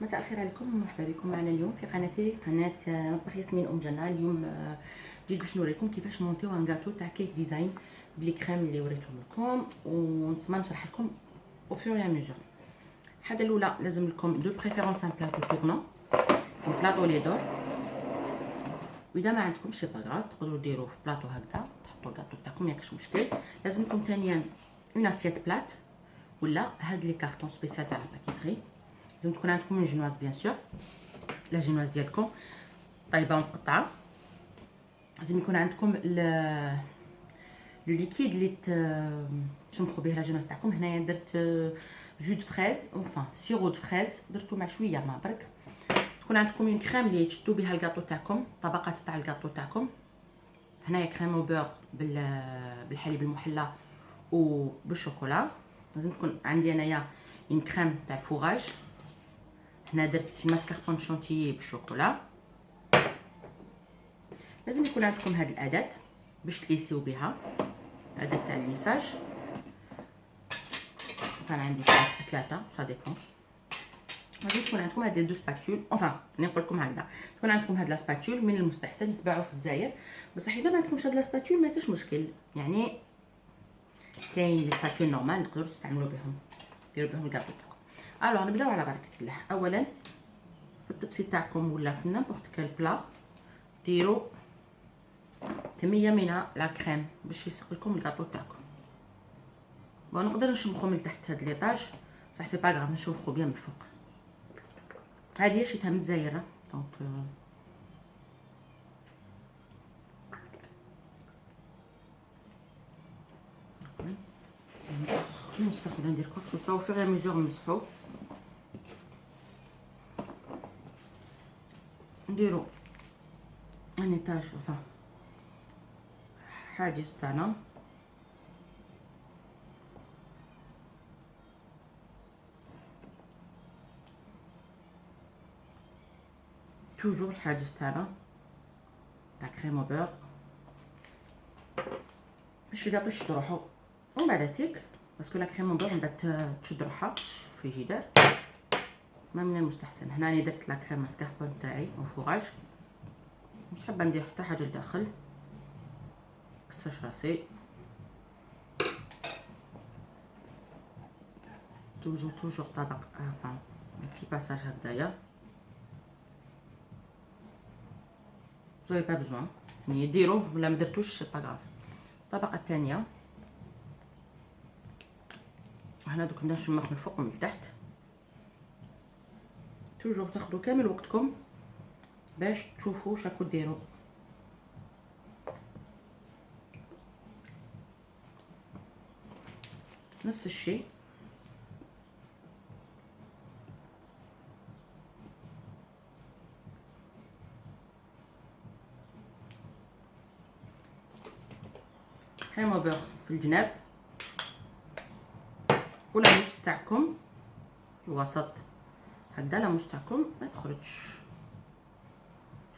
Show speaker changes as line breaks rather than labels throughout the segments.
مساء الخير عليكم ومرحبا بكم معنا اليوم في قناتي قناه مطبخ ياسمين ام جنة. اليوم جيت باش نوريكم كيفاش نمونطيو ان غاتو تاع كيك ديزاين بلي كريم اللي وريتهم لكم، ونتمنى نشرح لكم او فور اي ميزور. الحاجه الاولى لازم لكم دو بريفيرونس ان بلاطو تورنون، ان بلاطو لي دور، واذا ما عندكمش سي با غاف تقدروا ديروه في بلاطو هكذا تحطوا الغاتو تاعكم ماكاش مشكل. لازم لكم ثانيا اون اسيت بلات ولا هاد لي كارطون سبيسيال تاع الباتيسري. لازم تكون عندكم اون جينواز بيان سور، لا جينواز ديالكم طايبه ومقطعه. لازم يكون عندكم لو ليكيد اللي تشمخوا به لا جينواز تاعكم. هنايا درت جو دو فريز اونفان سيرو دو فريز درتو مع شويه ما برك. تكون عندكم اون كريم اللي تشدوا بها الكاطو تاعكم، طبقات تاع الكاطو تاعكم. هنايا كريم او بور بالحليب المحلى وبالشوكولا. لازم تكون عندي انايا اون كريم تاع فوغاج. هنا درت ماسكاربون شونتيي بالشوكولا. لازم يكون عندكم هاد الاداه باش تليسيو بها، الاداه تاع الليساج. كان عندي ثلاثه سا ديبون. غادي تكون عندكم هاد دو سباتول، اونفان نقول لكم هكذا، تكون عندكم هاد لا سباتول من المستحسن يتباعوا في الجزائر، بصح اذا ما عندكمش هاد لا سباتول ما كاش مشكل، يعني كاين لي سباتول نورمال تقدروا تستعملوا بهم ديروا بهم الكاطو تاعكم. الوغ نبداو على بركه الله. اولا في الطبسي تاعكم ولا في نيمبورط كال بلا ديروا كميه من لا كريم باش يسق لكم الكاطو تاعكم. بون نقدر نشمخو من تحت هاد ليطاج، بصح سي با غاف نشوفو بيان من الفوق. هادي شريتها من الجزائر دونك نمسح ولا ندير كوك سوسوا وفي غير ميزور نمسحو. نديرو ان ايطاج فا حاجز تاعنا، توجور الحاجز تاعنا تاع كريم او بور باش الكاطو يشد روحو. ومن بعد تيك باسكو لا كريم او بور من بعد تشد روحها في الجدار. ما من المستحسن هنا راني درت لا كريم ماسكاربون تاعي وفوغاج، مش حابه ندير حتى حاجه لداخل كسرش راسي. توجور طبق افان بتي باساج هكذايا، زوي با بزوان يعني ديروه ولا ما درتوش سي با غاف. الطبقه الثانيه هنا دوك نبدا نشمخ من الفوق ومن التحت. توجور تاخدوا كامل وقتكم باش تشوفوا شاكو ديروا. نفس الشيء كريم او بور في الجناب ولا موس تاعكم الوسط هكذا. لا موس تاعكم ما تخرجش،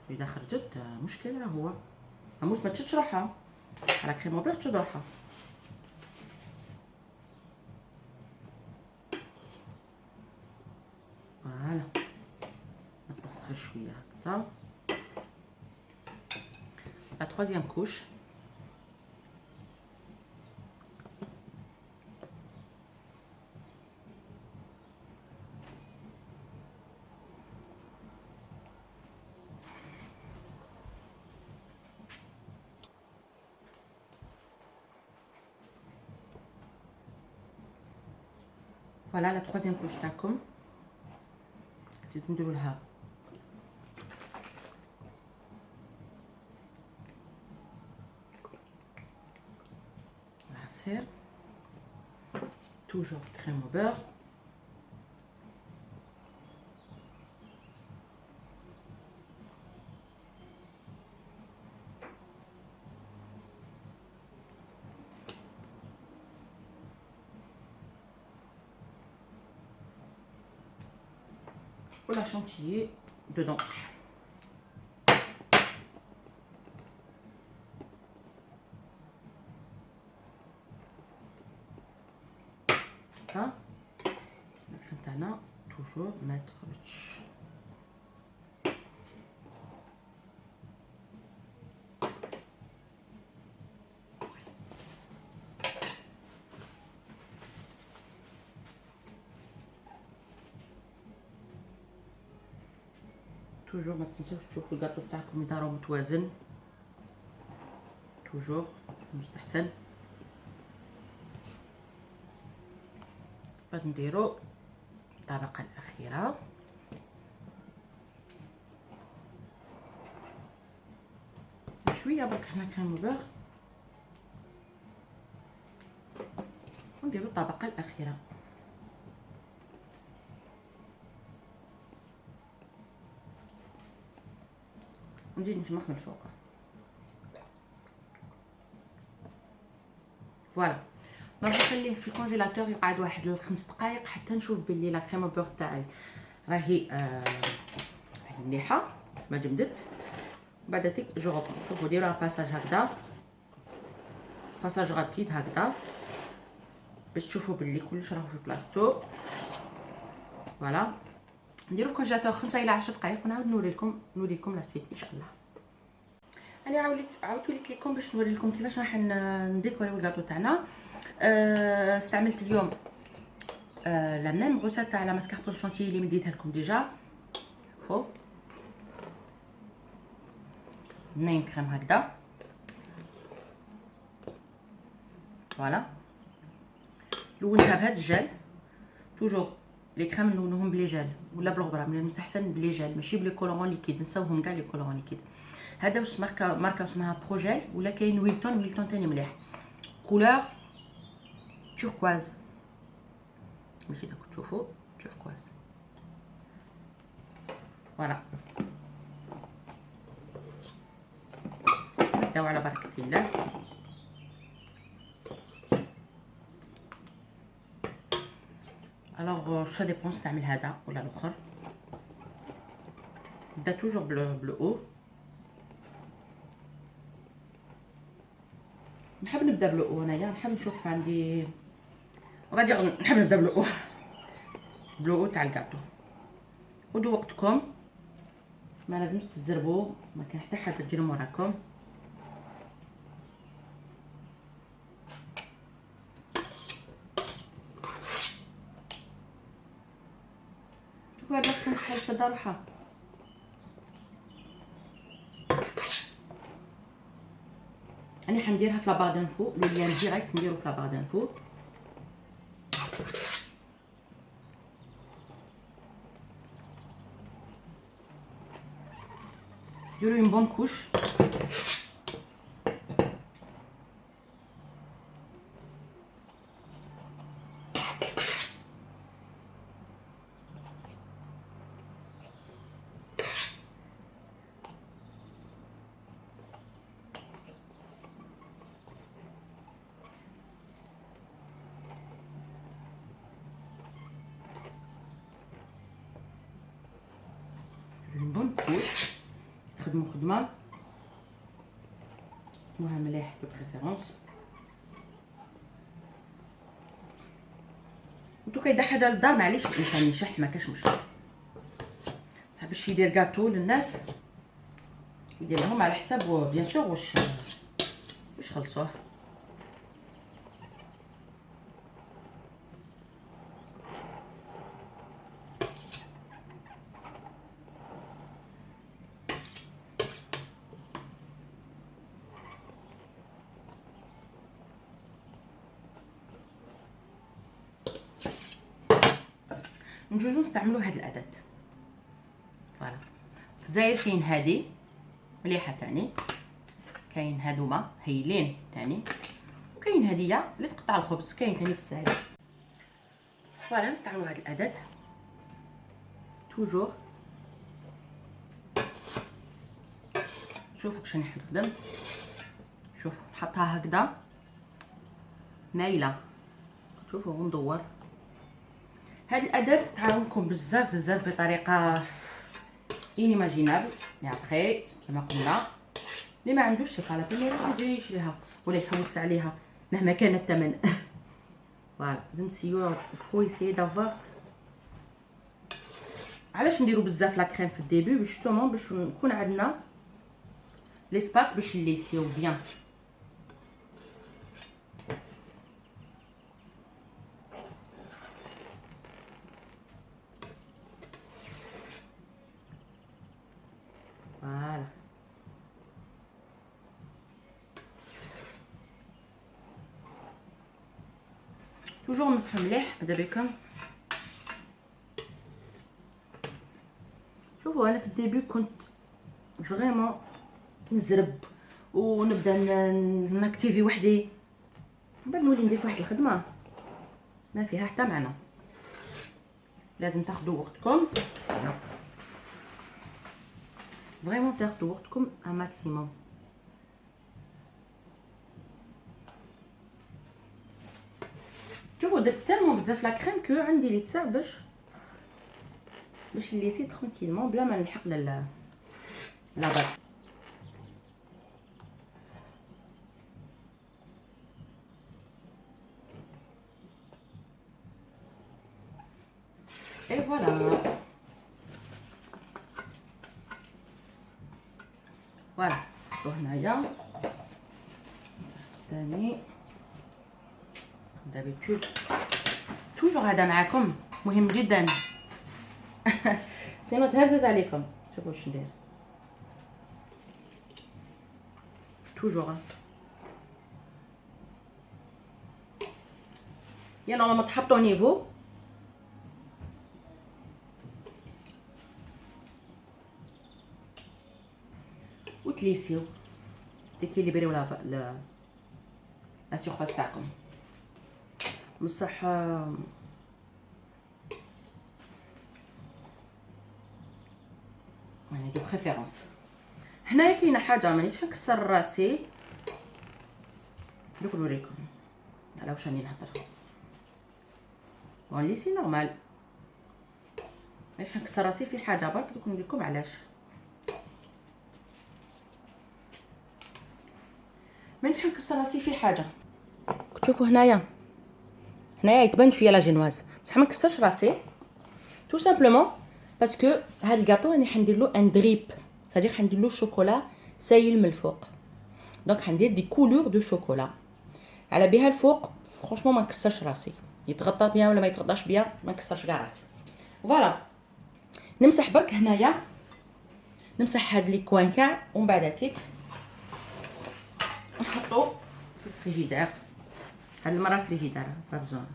اذا خرجت مشكل. راه هو الموس ما تشدش روحها، على كريم او بور تشد روحها. فوالا نقص غير شويه هكذا. لا تروازيام كوش فوالا. لا تروازيام كوش تاعكم نديرو لها العصير توجور كريم او بور. ولا شونتيي dedans. هكا الكريم تاعنا توجور توجور ما تخرجش. توجور ما تنساوش تشوفوا الكاطو تاعكم اذا راهو متوازن، توجور مستحسن. بعد نديرو الطبقه الاخيره، شويه برك حنا كريم وبيغ، ونديرو الطبقه الاخيره. نزيد نشمخ من الفوق. فوالا نروح نخليه في الكونجيلاتور يقعد واحد 5 دقائق حتى نشوف بلي لا كريم بيغ تاعي راهي مليحه ما جمدت. بعد ذلك جو غوبون. شوفوا ديروها باساج هكذا، باساج رابيد هكذا باش تشوفوا بلي كلش راهو في بلاصتو. فوالا نديرو في الكونجيلاتور 5 الى 10 دقائق ونعاود نوريكم لا سويت ان شاء الله. انا عاودت لكم باش نوري لكم كيفاش راح نديكوريو الكاطو تاعنا. استعملت اليوم لا ميم غوسيت تاع لا ماسكاربون شونتيي اللي مديتها لكم ديجا. شوفوا نايم كريم هكذا. فوالا لونتها بهاد الجل. توجور لي كريم نلونوهم بلي جل ولا بالغبره، من المستحسن بلي جل ماشي بلي كولورون ليكيد، نساوهم كاع لي كولورون ليكيد. هذا واش ماركه اسمها بروجيل، ولا كاين ويلتون تاني مليح، كولور توركواز ماشي داك تشوفوا توركواز. فوالا نبداو على بركه الله. الوغ سا ديبون نستعمل هذا ولا الاخر. نبدا توجور بلو او. نحب نبدا بلو او، انايا نحب نشوف عندي غادي نحب نبدا بلو او تاع الكاطو. خذوا وقتكم ما لازمش تزربوا، ما كاين حتى حاجه ديروا موراكم. شوفوا هاد الكم شحال شاده روحها. انا حنديرها في لابار دانفو، لو ليان ديريكت نديرو في لابار دانفو. ديرو اون بون كوش. اون بون كوش. تخدموا خدمه خدموها مليح دو بريفيرونس. نتو كيدا حاجه للدار معليش الانسان يشح ما كاش مشكل، بصح باش يدير كاطو للناس يدير لهم على حساب بيان سور واش خلصوه. نجوزو نستعملو هاد الاداه. فوالا في الجزائر كاين هادي مليحه تاني، كاين هادوما هايلين تاني، وكاين هديه اللي تقطع الخبز كاين تاني في الجزائر. فوالا نستعملو هاد الاداه توجور. شوفوا كيفاش راني نخدم. شوفوا نحطها هكذا مايله، شوفوا هو مدور. هاد الاداه تعاونكم بزاف بطريقه انيماجينابل. مي ابخي كما قلنا اللي ما عندوش شي قالب اللي يروح يجي يشريها ولا يحوس عليها مهما كان الثمن. فوالا لازم تسيو فو يسيي دافوار علاش نديرو بزاف لا كريم في الديبي؟ جوستومون باش نكون عندنا ليسباس باش نليسيو بيان. فوالا توجور نمسحو مليح. هذا بكم شوفوا انا في الديبي كنت فريمون نزرب ونبدا نكتيفي وحدي، من بعد نولي ندير في واحد الخدمه ما فيها حتى معنى. لازم تاخذوا وقتكم فريمون، تاخذوا وقتكم ا ماكسيموم. شوفوا درت تالمون بزاف لا كريم كو عندي لي تساع باش نليسي ترونكيلمون بلا ما نلحق لا باس. اي فوالا فوالا. هنايا ثاني دابيتود توجور هذا معاكم مهم جدا. سينو تهردت عليكم. شوفوا واش ندير توجور. يا نورمالمون تحطوا نيفو وتليسيو تيكيليبريو لا سيرفاس تاعكم بصح. يعني دو بريفيرونس. هنايا كاينه حاجه مانيش نكسر راسي دوك نوريكم على واش راني نهضر. بون ليسي نورمال مانيش نكسر راسي في حاجه، برك دوك نقول لكم علاش. مانيش نكسر راسي في حاجه. تشوفوا هنايا يتبان شويه لا جينواز، بصح ما نكسرش راسي تو سامبلومون باسكو هاد الكاطو راني حندير له ان دريب، صديق حندير له شوكولا سايل من الفوق. دونك حندير دي كولور دو شوكولا على بها الفوق. فرانشمون ما نكسرش راسي، يتغطى بيان ولا ما يتغطاش بيان ما نكسرش كاع راسي. فوالا نمسح برك هنايا، نمسح هاد لي كوان كاع ومن بعد تيك نحطو في الفريجيدير. هاد المره الفريجيدير با بزون.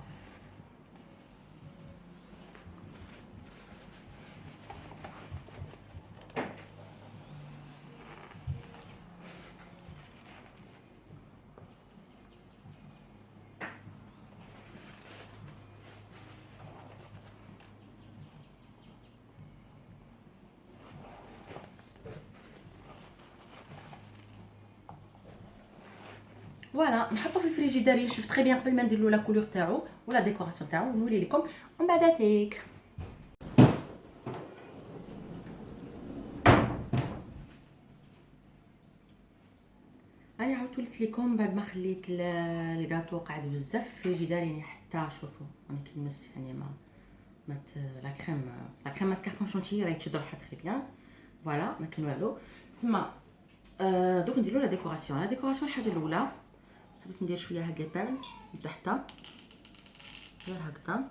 فوالا نحطو في الفريجيدير يشوف تري بيان قبل ما ندير له لا كولور تاعو ولا ديكوراسيون تاعو ونولي لكم ومن بعد تيك. انا عاودت وليت لكم بعد ما خليت الكاطو قاعد بزاف في الفريجيدير، يعني حتى شوفوا راني كنمس يعني ما لا كريم ماسكاربون شونتيي راهي تشد روحها تري بيان. فوالا ما كان والو تسمى. دوك نديرو لا ديكوراسيون. الحاجه الاولى حبيت ندير شويه هاد لي بيرل تحت غير هكذا،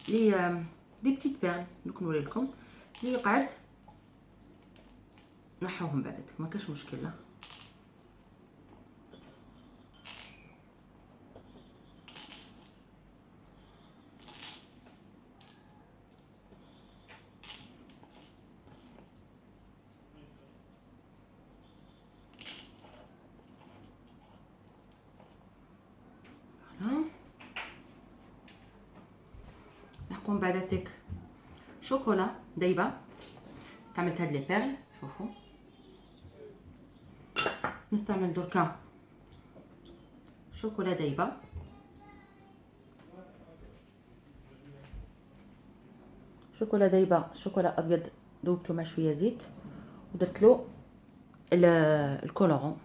لي دي بتيت بيرل دوك نوري لكم لي قاعد نحوهم بعد ما كاش مشكله. نحكم بعد تيك شوكولا دايبه. استعملت هاد لي بيرل شوفوا. نستعمل دركا شوكولا دايبه، شوكولا ابيض ذوبته مع شويه زيت ودرت له الكولورون.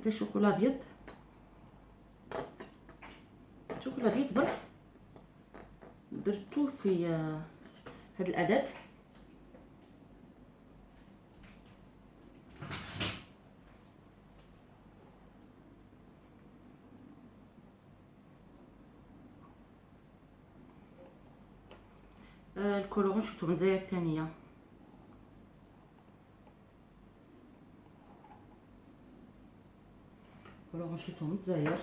هذا شوكولا ابيض، شوكولا ابيض برك درتو في هاد الاداه. الكولورون شفتو مزير ثانيه. الكولورون شفتو متزاير.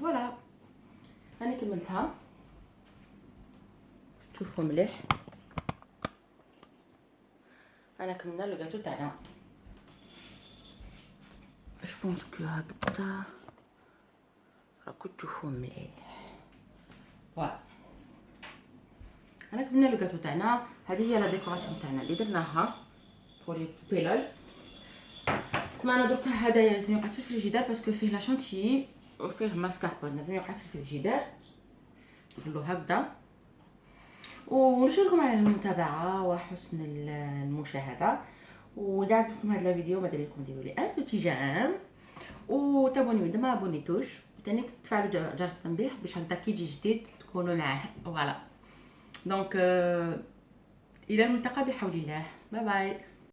فوالا انا كملتها، شوفوا مليح. انا كملنا الكاطو تاعنا. جو بونس كو هكذا راكو تشوفوا مليح. فوالا انا كملنا الكاطو تاعنا. هذه هي لا ديكوراسيون تاعنا اللي درناها بور بيلول. تما دركا هدايا لازم يقعد في الفريجيدار باسكو فيه لا شانتيي وفيه ماسكاربون، لازم يقعد في الفريجيدار. نديرلو هكذا ونشكركم على المتابعه وحسن المشاهده. واذا عجبكم هذا الفيديو ماذا بكم ديروا لي ان بوتي جيم وتابونيو اذا ما ابونيتوش، وثاني تفعلوا جرس التنبيه باش هكذا كي يجي جديد تكونوا معاه. فوالا دونك الى الملتقى بحول الله. باي باي.